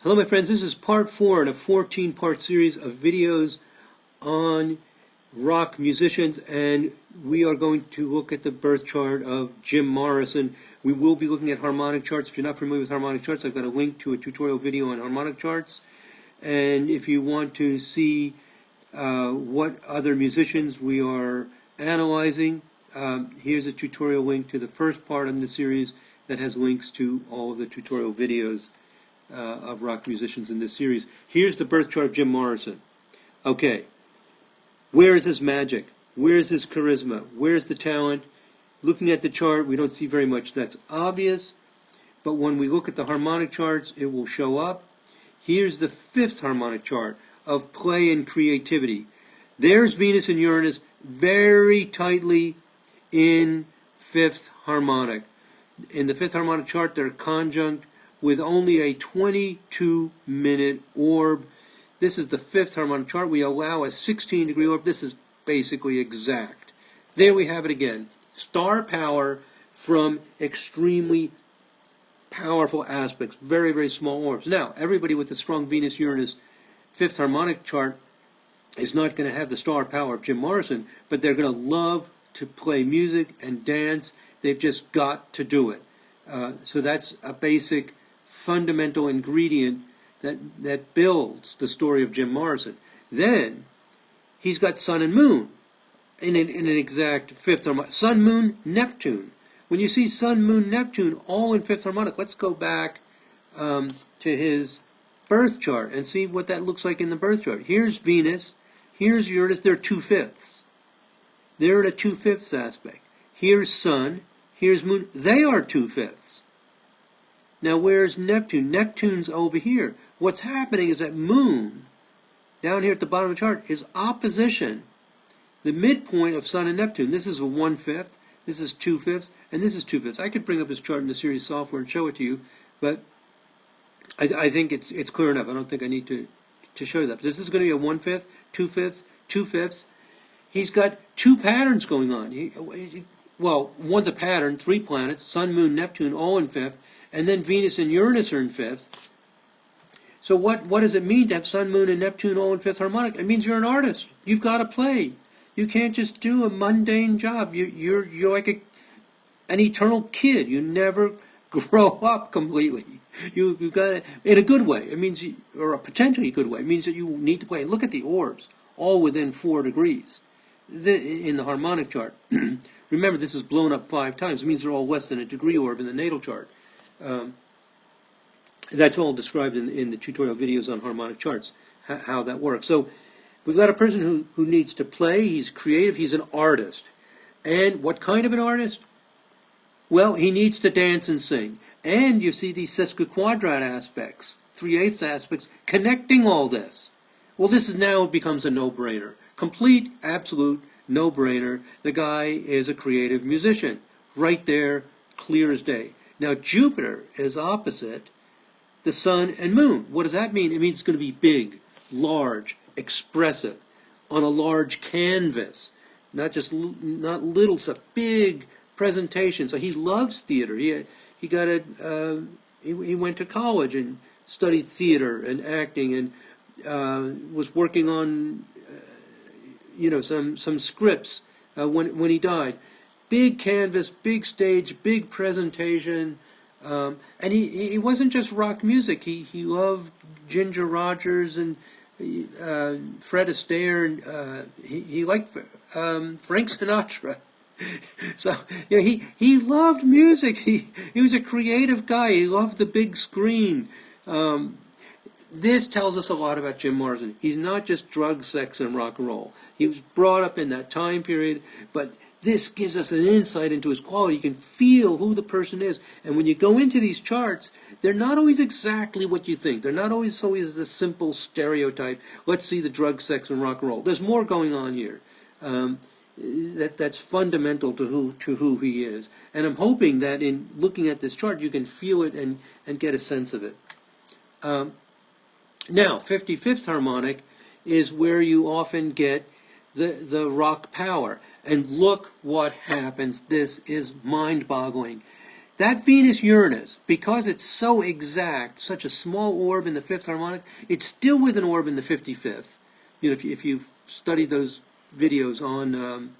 Hello my friends, this is part 4 in a 14-part series of videos on rock musicians, and we are going to look at the birth chart of Jim Morrison. We will be looking at harmonic charts. If you're not familiar with harmonic charts, I've got a link to a tutorial video on harmonic charts. And if you want to see what other musicians we are analyzing, here's a tutorial link to the first part in the series that has links to all of the tutorial videos of rock musicians in this series. Here's the birth chart of Jim Morrison. Okay, where is his magic? Where is his charisma? Where's the talent? Looking at the chart, we don't see very much that's obvious, but when we look at the harmonic charts, it will show up. Here's the 5th harmonic chart of play and creativity. There's Venus and Uranus very tightly in 5th harmonic. In the 5th harmonic chart, they're conjunct with only a 22-minute orb. This is the 5th harmonic chart. We allow a 16-degree orb. This is basically exact. There we have it again. Star power from extremely powerful aspects. Very, very small orbs. Now, everybody with a strong Venus-Uranus 5th harmonic chart is not going to have the star power of Jim Morrison, but they're going to love to play music and dance. They've just got to do it. So that's a basic fundamental ingredient that builds the story of Jim Morrison. Then he's got Sun and Moon in an exact 5th harmonic. Sun, Moon, Neptune. When you see Sun, Moon, Neptune all in 5th harmonic, let's go back to his birth chart and see what that looks like in the birth chart. Here's Venus, here's Uranus. They're 2/5. They're in a 2/5 aspect. Here's Sun, here's Moon. They are 2/5. Now, where's Neptune? Neptune's over here. What's happening is that Moon, down here at the bottom of the chart, is opposition the midpoint of Sun and Neptune. This is a 1/5, this is 2/5, and this is 2/5. I could bring up this chart in the series software and show it to you, but I think it's clear enough. I don't think I need to show you that. But this is going to be a 1/5, 2/5, 2/5. He's got 2 patterns going on. Well, one's a pattern, 3 planets, Sun, Moon, Neptune, all in 5th, and then Venus and Uranus are in 5th. So what does it mean to have Sun, Moon, and Neptune all in 5th harmonic? It means you're an artist. You've got to play. You can't just do a mundane job. You're like an eternal kid. You never grow up completely. You've got to, in a good way. It means, or a potentially good way. It means that you need to play. Look at the orbs, all within 4 degrees in the harmonic chart. Remember, this is blown up 5 times. It means they're all less than a degree orb in the natal chart. That's all described in the tutorial videos on harmonic charts, how that works. So we've got a person who needs to play. He's creative. He's an artist. And what kind of an artist? Well, he needs to dance and sing. And you see these sesquiquadrat aspects, 3/8 aspects, connecting all this. Well, this is now it becomes a no-brainer. Complete, absolute no-brainer. The guy is a creative musician. Right there, clear as day. Now, Jupiter is opposite the Sun and Moon. What does that mean? It means it's going to be big, large, expressive, on a large canvas. Not little stuff, big presentation. So he loves theater. He got he went to college and studied theater and acting and was working on some scripts when he died. Big canvas, big stage, big presentation, and he wasn't just rock music. He loved Ginger Rogers and Fred Astaire, and he liked Frank Sinatra. So he loved music. He was a creative guy. He loved the big screen. This tells us a lot about Jim Morrison. He's not just drugs, sex, and rock and roll. He was brought up in that time period, but this gives us an insight into his quality. You can feel who the person is. And when you go into these charts, they're not always exactly what you think. They're not always the simple stereotype. Let's see the drugs, sex, and rock and roll. There's more going on here. That's fundamental to who he is. And I'm hoping that in looking at this chart, you can feel it and get a sense of it. Now, 55th harmonic is where you often get the rock power. And look what happens. This is mind-boggling. That Venus-Uranus, because it's so exact, such a small orb in the fifth harmonic, it's still with an orb in the 55th. You know, if you've studied those videos on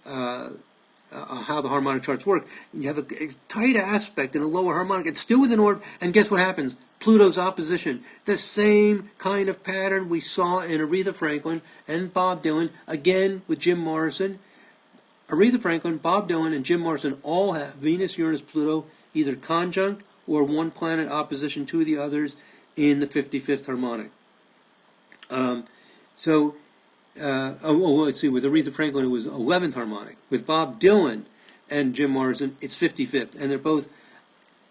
how the harmonic charts work, you have a tight aspect in a lower harmonic, it's still with an orb, and guess what happens? Pluto's opposition. The same kind of pattern we saw in Aretha Franklin and Bob Dylan, again with Jim Morrison. Aretha Franklin, Bob Dylan, and Jim Morrison all have Venus, Uranus, Pluto, either conjunct or one planet opposition to the others in the 55th harmonic. Let's see, with Aretha Franklin it was 11th harmonic. With Bob Dylan and Jim Morrison, it's 55th. And they're both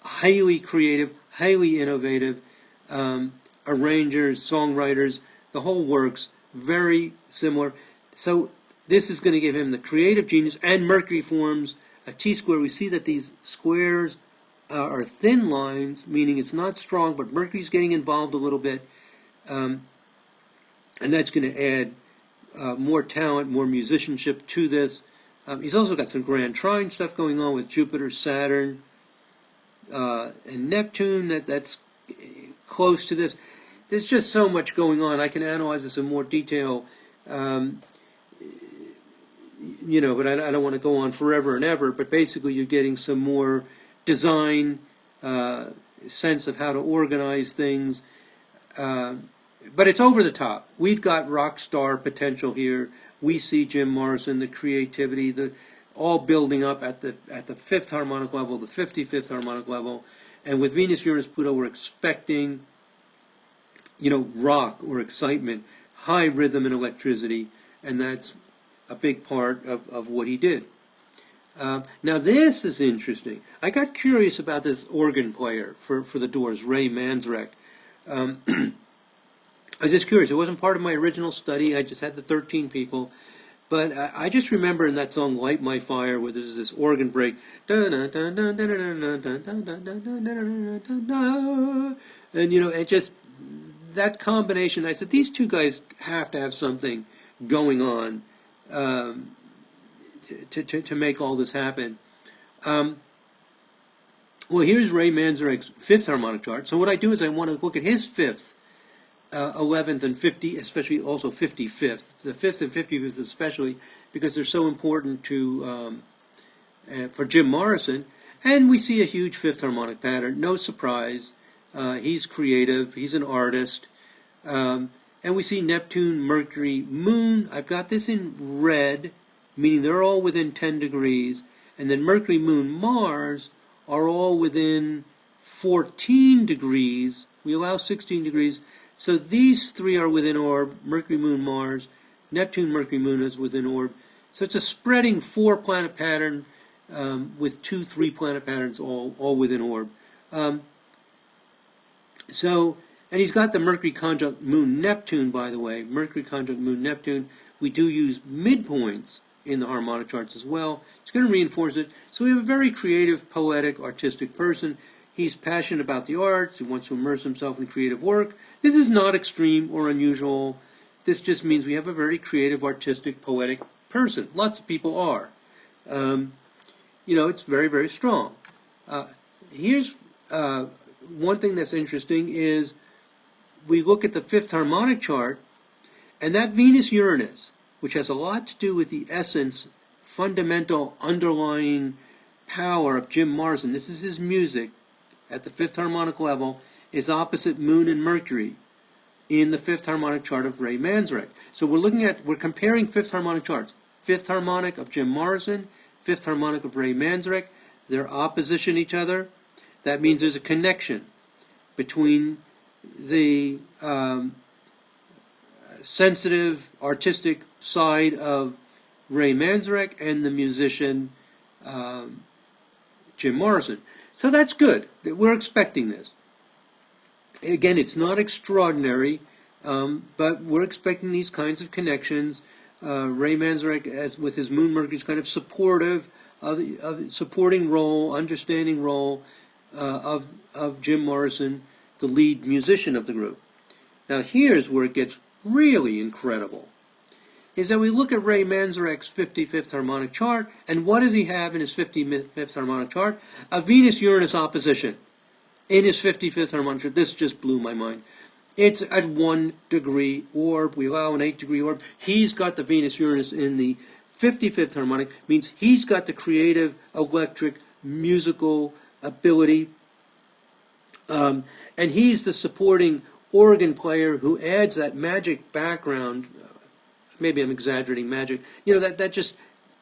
highly creative, highly innovative arrangers, songwriters, the whole works, very similar. So this is going to give him the creative genius, and Mercury forms a t-square. We see that these squares are thin lines, meaning it's not strong, but Mercury's getting involved a little bit, and that's going to add more talent, more musicianship to this. He's also got some grand trine stuff going on with Jupiter, Saturn, and Neptune that's close to this. There's just so much going on. I can analyze this in more detail, but I don't want to go on forever and ever. But basically, you're getting some more design sense of how to organize things. But it's over the top. We've got rock star potential here. We see Jim Morrison, the creativity, all building up at the fifth harmonic level, the 55th harmonic level. And with Venus, Uranus, Pluto, we're expecting, rock or excitement, high rhythm and electricity, and that's a big part of what he did. Now this is interesting. I got curious about this organ player for the Doors, Ray Manzarek. I was just curious. It wasn't part of my original study. I just had the 13 people. But I just remember in that song, Light My Fire, where there's this organ break. And, it just, that combination, I said, these two guys have to have something going on to make all this happen. Well, here's Ray Manzarek's fifth harmonic chart. So what I do is I want to look at his fifth, 11th and 50, especially also 55th. The 5th and 55th especially, because they're so important to for Jim Morrison. And we see a huge fifth harmonic pattern. No surprise. He's creative. He's an artist. And we see Neptune, Mercury, Moon. I've got this in red, meaning they're all within 10 degrees. And then Mercury, Moon, Mars are all within 14 degrees. We allow 16 degrees. So these three are within orb, Mercury, Moon, Mars. Neptune, Mercury, Moon is within orb. So it's a spreading four-planet pattern with 2 3-planet patterns all within orb. And he's got the Mercury conjunct Moon, Neptune, by the way. Mercury conjunct Moon, Neptune. We do use midpoints in the harmonic charts as well. It's going to reinforce it. So we have a very creative, poetic, artistic person. He's passionate about the arts. He wants to immerse himself in creative work. This is not extreme or unusual. This just means we have a very creative, artistic, poetic person. Lots of people are. It's very, very strong. Here's one thing that's interesting is we look at the fifth harmonic chart, and that Venus-Uranus, which has a lot to do with the essence, fundamental, underlying power of Jim Morrison. This is his music at the fifth harmonic level, is opposite Moon and Mercury in the fifth harmonic chart of Ray Manzarek. So we're comparing fifth harmonic charts. Fifth harmonic of Jim Morrison, fifth harmonic of Ray Manzarek. They're opposition each other. That means there's a connection between the sensitive, artistic side of Ray Manzarek and the musician Jim Morrison. So that's good. We're expecting this. Again, it's not extraordinary, but we're expecting these kinds of connections. Ray Manzarek, as with his Moon Mercury, is kind of supportive of supporting role, understanding role of Jim Morrison, the lead musician of the group. Now here's where it gets really incredible. is that we look at Ray Manzarek's 55th harmonic chart, and what does he have in his 55th harmonic chart? A Venus-Uranus opposition in his 55th harmonic chart. This just blew my mind. It's at 1 degree orb. We allow an 8 degree orb. He's got the Venus-Uranus in the 55th harmonic, means he's got the creative, electric, musical ability, and he's the supporting organ player who adds that magic background. Maybe I'm exaggerating magic. That just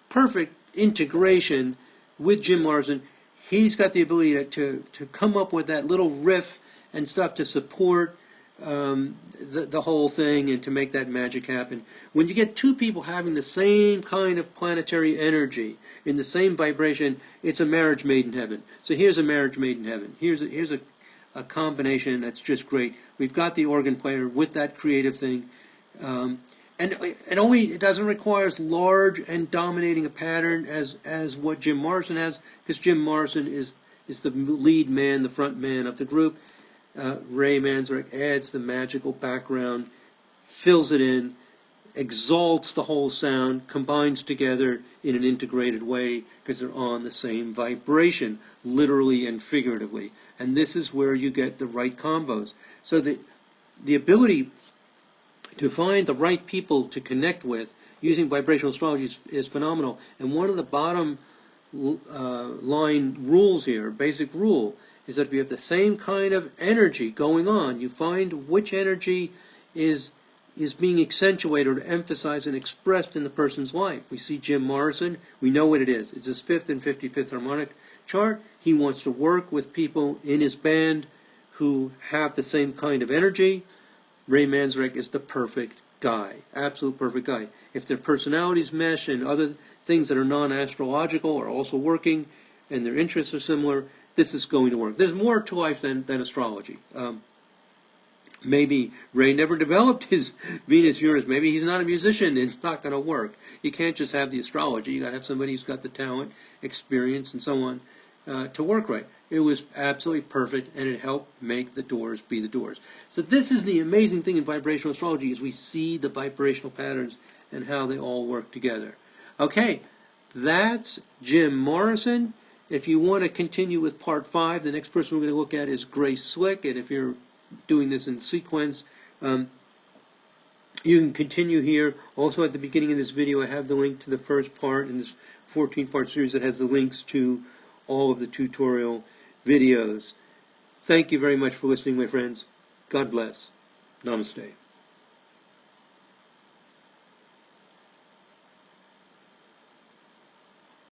perfect integration with Jim Morrison. He's got the ability to come up with that little riff and stuff to support the whole thing and to make that magic happen. When you get two people having the same kind of planetary energy in the same vibration, it's a marriage made in heaven. So here's a marriage made in heaven. Here's a combination that's just great. We've got the organ player with that creative thing, and it doesn't require as large and dominating a pattern as what Jim Morrison has, because Jim Morrison is the lead man, the front man of the group. Ray Manzarek adds the magical background, fills it in, exalts the whole sound, combines together in an integrated way because they're on the same vibration, literally and figuratively. And this is where you get the right combos. So the ability to find the right people to connect with using vibrational astrology is phenomenal. And one of the bottom line rules here, basic rule, is that if you have the same kind of energy going on, you find which energy is being accentuated or emphasized and expressed in the person's life. We see Jim Morrison, we know what it is. It's his 5th and 55th harmonic chart. He wants to work with people in his band who have the same kind of energy. Ray Manzarek is the perfect guy, absolute perfect guy. If their personalities mesh and other things that are non-astrological are also working and their interests are similar, this is going to work. There's more to life than astrology. Maybe Ray never developed his Venus-Uranus. Maybe he's not a musician. It's not going to work. You can't just have the astrology. You got to have somebody who's got the talent, experience, and so on to work right. It was absolutely perfect, and it helped make the doors be the doors. So this is the amazing thing in vibrational astrology, is we see the vibrational patterns and how they all work together. Okay, that's Jim Morrison. If you want to continue with part 5, the next person we're going to look at is Grace Slick, and if you're doing this in sequence, you can continue here. Also at the beginning of this video I have the link to the first part in this 14-part series that has the links to all of the tutorial videos. Thank you very much for listening, my friends. God bless. Namaste.